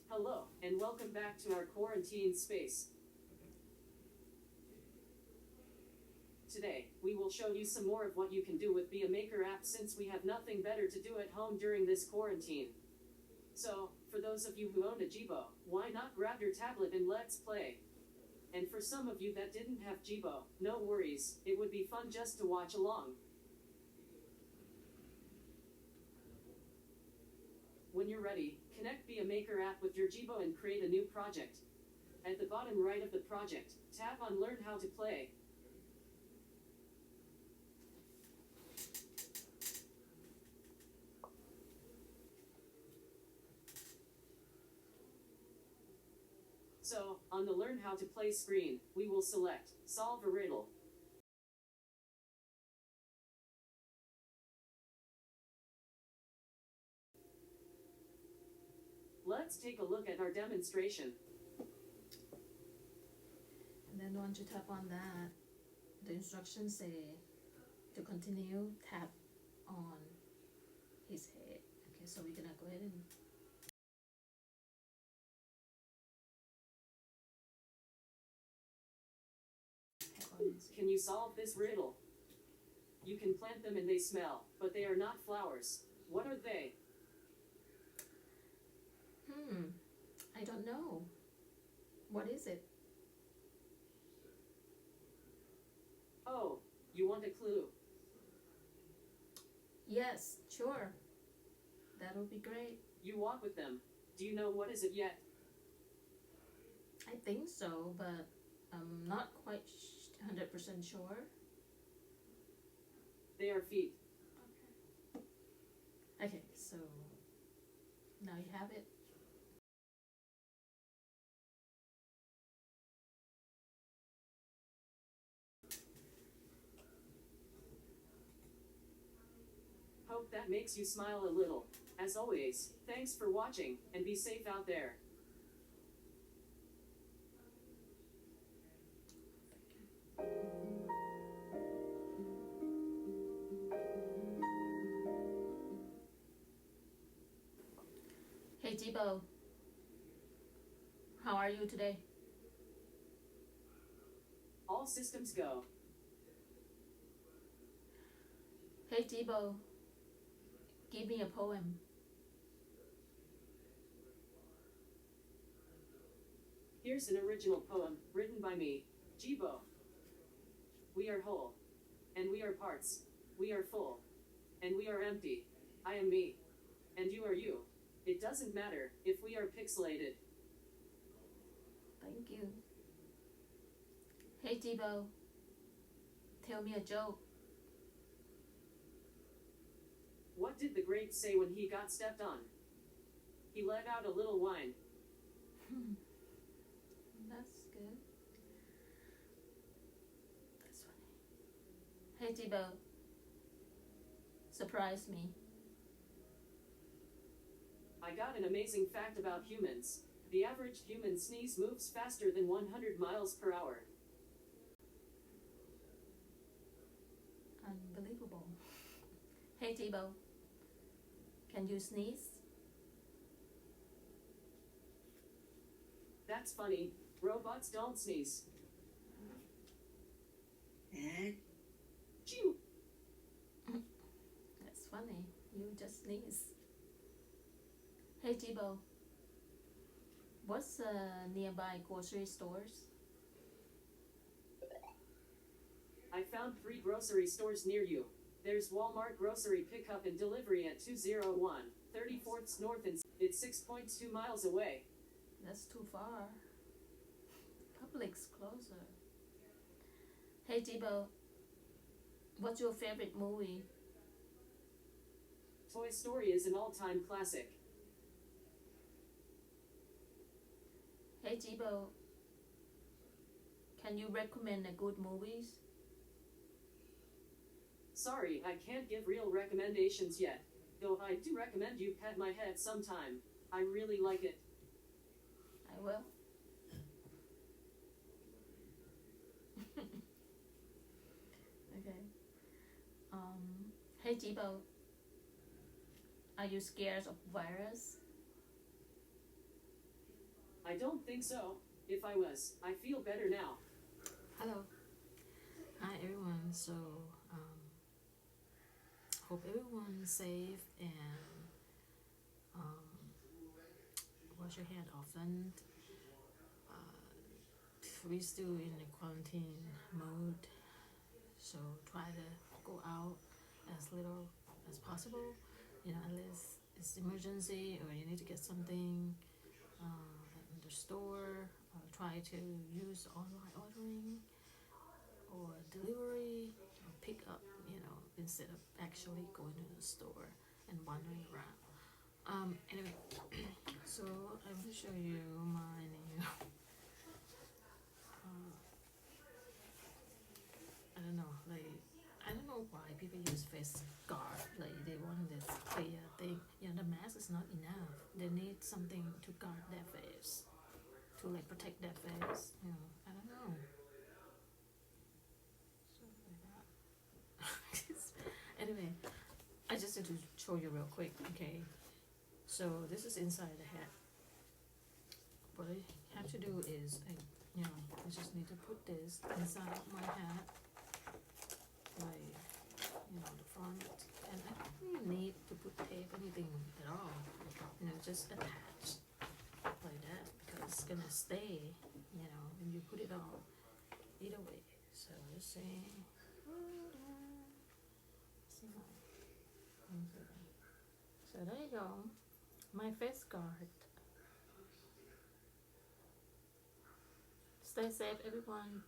Hello, and welcome back to our quarantine space. Today, we will show you some more of what you can do with Be a Maker app since we have nothing better to do at home during this quarantine. So, for those of you who own a Jibo, why not grab your tablet and let's play? And for some of you that didn't have Jibo, no worries, it would be fun just to watch along. When you're ready, connect Be a Maker app with your Jibo and create a new project. At the bottom right of the project, tap on Learn How to Play. So, on the Learn How to Play screen, we will select Solve a Riddle. Let's take a look at our demonstration. And then once you tap on that, the instructions say to continue, tap on his head. Okay, so we're gonna go ahead and tap on his head. Can you solve this riddle? You can plant them and they smell, but they are not flowers. What are they? I don't know. What is it? Oh, you want a clue? Yes, sure. That'll be great. You walk with them. Do you know what is it yet? I think so, but I'm not quite 100% sure. They are feet. Okay, so now you have it. Hope that makes you smile a little. As always, thanks for watching, and be safe out there. Hey Jibo, how are you today? All systems go. Hey Jibo, give me a poem. Here's an original poem, written by me, Jibo. We are whole. And we are parts. We are full. And we are empty. I am me. And you are you. It doesn't matter if we are pixelated. Thank you. Hey Jibo, tell me a joke. What did the grape say when he got stepped on? He let out a little whine. That's good. That's funny. Hey Jibo, surprise me. I got an amazing fact about humans. The average human sneeze moves faster than 100 miles per hour. Unbelievable. Hey Jibo, can you sneeze? That's funny. Robots don't sneeze. Chew! That's funny. You just sneeze. Hey Jibo, what's nearby grocery stores? I found 3 grocery stores near you. There's Walmart grocery pickup and delivery at 201 34th North and it's 6.2 miles away. That's too far. Publix closer. Hey Jibo, what's your favorite movie? Toy Story is an all-time classic. Hey Jibo, can you recommend a good movies? Sorry, I can't give real recommendations yet. Though I do recommend you pet my head sometime. I really like it. I will. Okay. Hey Jibo, are you scared of virus? I don't think so. If I was, I feel better now. Hello. Hi everyone. So hope everyone's safe and wash your hand often. We still in the quarantine mode, so try to go out as little as possible. Unless it's emergency or you need to get something in the store. Try to use online ordering or delivery or pick up. Instead of actually going to the store and wandering around. Anyway, so I will show you my new. I don't know why people use face guard. Like they want this clear thing. The mask is not enough. They need something to guard their face, to like protect their face. I don't know. So like that. Anyway, I just need to show you real quick. Okay. So this is inside the hat. What I have to do is I just need to put this inside my hat, like the front, and I don't really need to put tape anything at all. Just attach like that because it's gonna stay. When you put it on, either way. So let's see. So there you go. My face guard. Stay safe, everyone.